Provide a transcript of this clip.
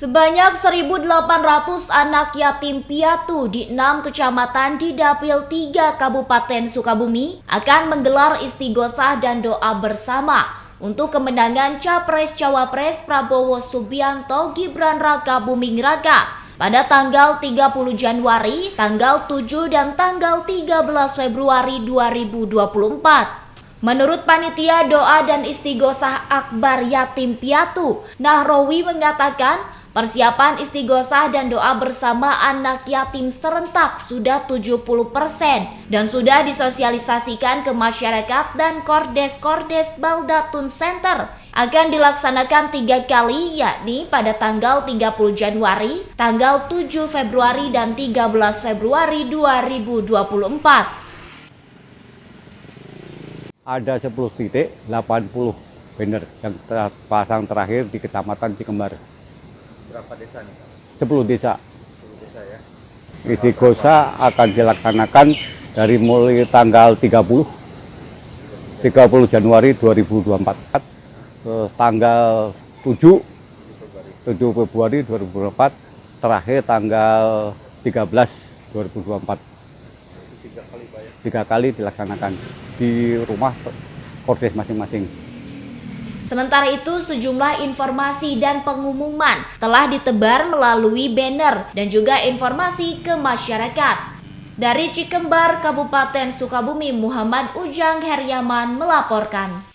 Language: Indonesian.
Sebanyak 1.800 anak yatim piatu di 6 kecamatan di Dapil 3 Kabupaten Sukabumi akan menggelar istighosah dan doa bersama untuk kemenangan Capres-Cawapres Prabowo Subianto Gibran Raka Buming Raka pada tanggal 30 Januari, tanggal 7 dan tanggal 13 Februari 2024. Menurut panitia doa dan istighosah Akbar Yatim Piatu, Nahrawi mengatakan persiapan istighosah dan doa bersama anak yatim serentak sudah 70% dan sudah disosialisasikan ke masyarakat dan Kordes Baldatun Center akan dilaksanakan 3 kali, yakni pada tanggal 30 Januari, tanggal 7 Februari dan 13 Februari 2024. Ada 10 titik, 80 banner yang terpasang terakhir di Kecamatan Cikembar. Berapa desa nih? 10 desa. 10 desa ya. Istighosah akan dilaksanakan dari mulai tanggal 30 Januari 2024 ke tanggal 7 Februari 2024, terakhir tanggal 13 2024. 3 kali Pak ya? 3 kali dilaksanakan di rumah Kordes masing-masing. Sementara itu, sejumlah informasi dan pengumuman telah ditebar melalui banner dan juga informasi ke masyarakat. Dari Cikembar, Kabupaten Sukabumi, Muhammad Ujang Heriaman melaporkan.